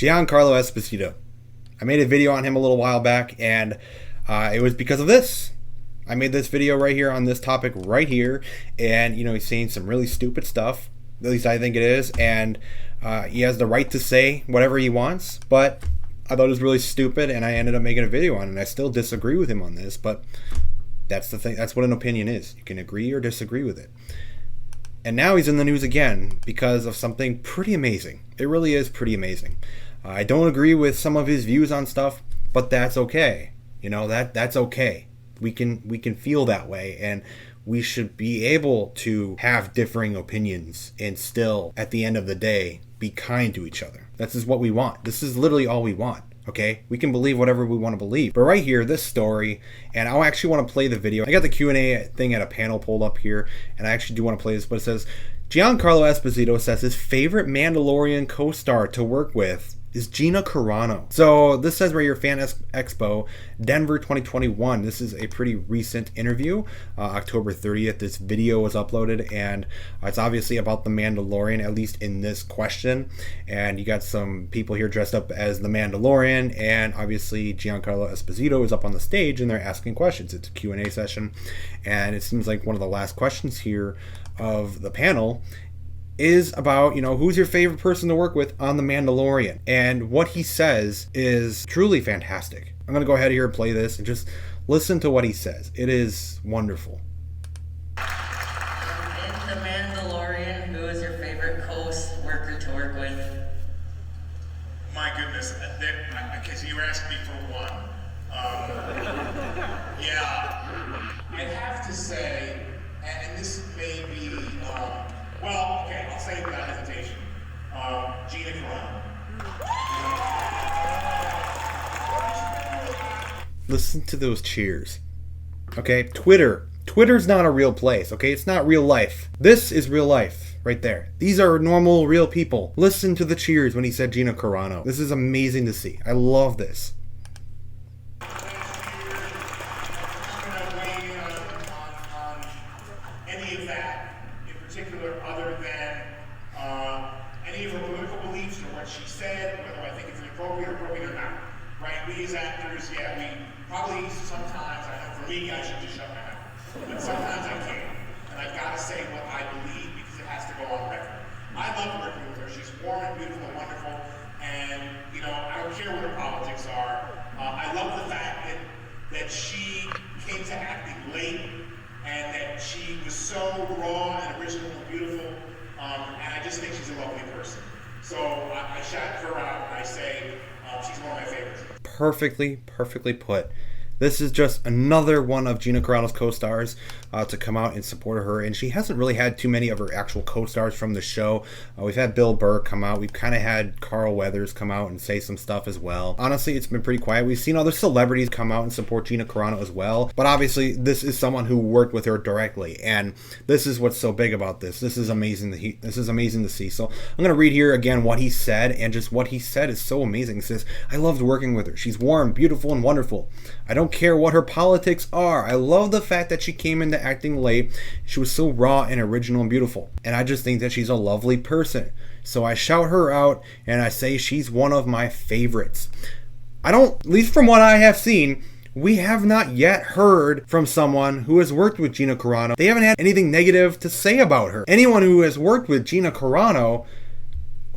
Giancarlo Esposito. I made a video on him a little while back, and it was because of this. I made this video right here on this topic right here, and he's saying some really stupid stuff. At least I think it is, and he has the right to say whatever he wants, but I thought it was really stupid, and I ended up making a video on it, and I still disagree with him on this, but that's the thing. That's what an opinion is. You can agree or disagree with it. And now he's in the news again because of something pretty amazing. It really is pretty amazing. I don't agree with some of his views on stuff, but that's okay. That's okay. We can feel that way, and we should be able to have differing opinions and still, at the end of the day, be kind to each other. This is what we want. This is literally all we want. Okay, we can believe whatever we want to believe. But right here, this story, and I actually want to play the video. I got the Q&A thing at a panel pulled up here, and I actually do want to play this, but it says, Giancarlo Esposito says his favorite Mandalorian co-star to work with is Gina Carano. So this says right here, Fan Expo, Denver 2021. This is a pretty recent interview. October 30th, this video was uploaded, and it's obviously about the Mandalorian, at least in this question. And you got some people here dressed up as the Mandalorian, and obviously Giancarlo Esposito is up on the stage, and they're asking questions. It's a Q&A session, and it seems like one of the last questions here of the panel is about, who's your favorite person to work with on The Mandalorian? And what he says is truly fantastic. I'm going to go ahead here and play this and just listen to what he says. It is wonderful. In The Mandalorian, who is your favorite co-worker to work with? My goodness, because you were asking me for one. I'd have to say, and this may be, I'll say it without hesitation. Gina Carano. Listen to those cheers. Okay, Twitter's not a real place, okay? It's not real life. This is real life right there. These are normal, real people. Listen to the cheers when he said Gina Carano. This is amazing to see. I love this. Other than any of her political beliefs or what she said, whether I think it's inappropriate or not. Right? We as actors, we probably sometimes, I know for me, I should just shut my mouth. But sometimes I can't. And I've got to say what I believe because it has to go on record. I love working with her. She's warm and beautiful and wonderful. And, I don't care what her politics are. I love the fact that she came to acting late, and that she was so raw and original and beautiful, and I just think she's a lovely person. So I shout her out and I say she's one of my favorites. Perfectly put. This is just another one of Gina Carano's co-stars to come out and support her, and she hasn't really had too many of her actual co-stars from the show. We've had Bill Burr come out. We've kind of had Carl Weathers come out and say some stuff as well. Honestly, it's been pretty quiet. We've seen other celebrities come out and support Gina Carano as well, but obviously this is someone who worked with her directly, and this is what's so big about this. This is amazing. This is amazing to see. So I'm going to read here again what he said, and just what he said is so amazing. He says, I loved working with her. She's warm, beautiful, and wonderful. I don't care what her politics are. I love the fact that she came into acting late. She was so raw and original and beautiful. And I just think that she's a lovely person. So I shout her out and I say she's one of my favorites. At least from what I have seen, we have not yet heard from someone who has worked with Gina Carano. They haven't had anything negative to say about her. Anyone who has worked with Gina Carano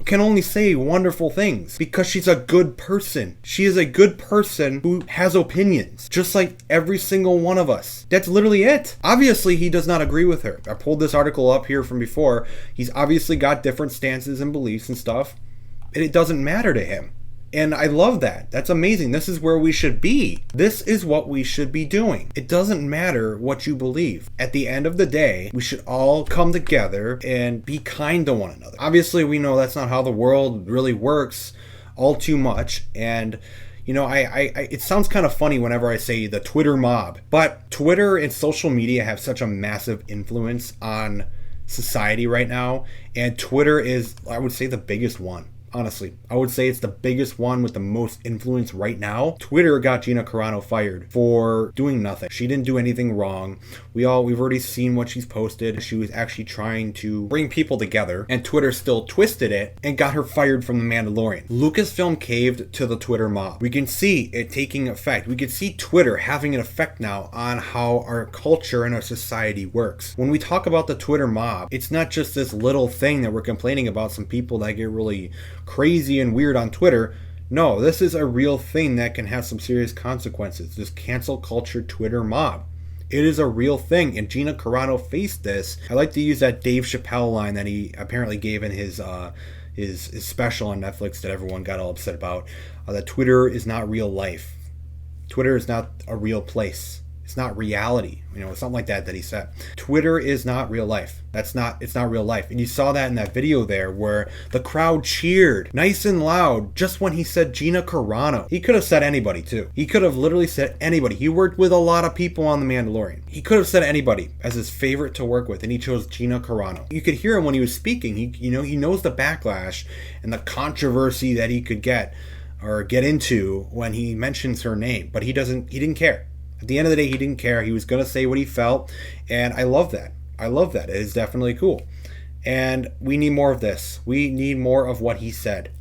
can only say wonderful things because she's a good person. She is a good person who has opinions, just like every single one of us. That's literally it. Obviously, he does not agree with her. I pulled this article up here from before. He's obviously got different stances and beliefs and stuff, and it doesn't matter to him. And I love that. That's amazing. This is where we should be. This is what we should be doing. It doesn't matter what you believe. At the end of the day, we should all come together and be kind to one another. Obviously, we know that's not how the world really works all too much. And it sounds kind of funny whenever I say the Twitter mob, but Twitter and social media have such a massive influence on society right now. And Twitter is, I would say, the biggest one. Honestly, I would say it's the biggest one with the most influence right now. Twitter got Gina Carano fired for doing nothing. She didn't do anything wrong. We've already seen what she's posted. She was actually trying to bring people together, and Twitter still twisted it and got her fired from The Mandalorian. Lucasfilm caved to the Twitter mob. We can see it taking effect. We can see Twitter having an effect now on how our culture and our society works. When we talk about the Twitter mob, it's not just this little thing that we're complaining about, some people that get really crazy and weird on Twitter. No, this is a real thing that can have some serious consequences. This cancel culture Twitter mob. It is a real thing, and Gina Carano faced this. I like to use that Dave Chappelle line that he apparently gave in his special on Netflix that everyone got all upset about. That Twitter is not real life. Twitter is not a real place. It's not reality. Something like that he said. Twitter is not real life. It's not real life. And you saw that in that video there where the crowd cheered nice and loud just when he said Gina Carano. He could have said anybody too. He could have literally said anybody. He worked with a lot of people on The Mandalorian. He could have said anybody as his favorite to work with, and he chose Gina Carano. You could hear him when he was speaking. He knows the backlash and the controversy that he could get or get into when he mentions her name, but he didn't care. At the end of the day, he didn't care. He was going to say what he felt, and I love that. It is definitely cool. And we need more of this. We need more of what he said.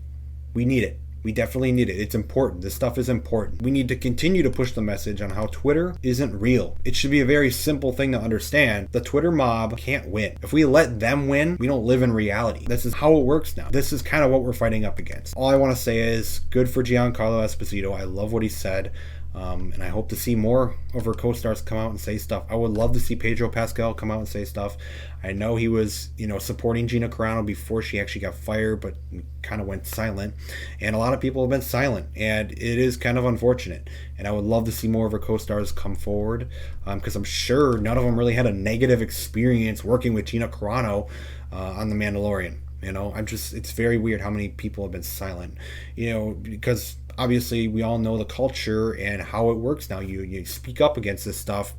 We need it. We definitely need it. It's important. This stuff is important. We need to continue to push the message on how Twitter isn't real. It should be a very simple thing to understand. The Twitter mob can't win. If we let them win, we don't live in reality. This is how it works now. This is kind of what we're fighting up against. All I want to say is good for Giancarlo Esposito. I love what he said. And I hope to see more of her co-stars come out and say stuff. I would love to see Pedro Pascal come out and say stuff. I know he was, supporting Gina Carano before she actually got fired, but kind of went silent. And a lot of people have been silent, and it is kind of unfortunate. And I would love to see more of her co-stars come forward, because I'm sure none of them really had a negative experience working with Gina Carano on The Mandalorian. It's very weird how many people have been silent, because obviously we all know the culture and how it works now. You speak up against this stuff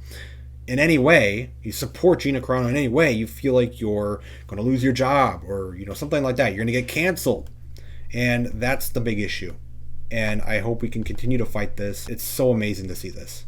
in any way, you support Gina Carano in any way, you feel like you're going to lose your job or something like that. You're going to get canceled. And that's the big issue. And I hope we can continue to fight this. It's so amazing to see this.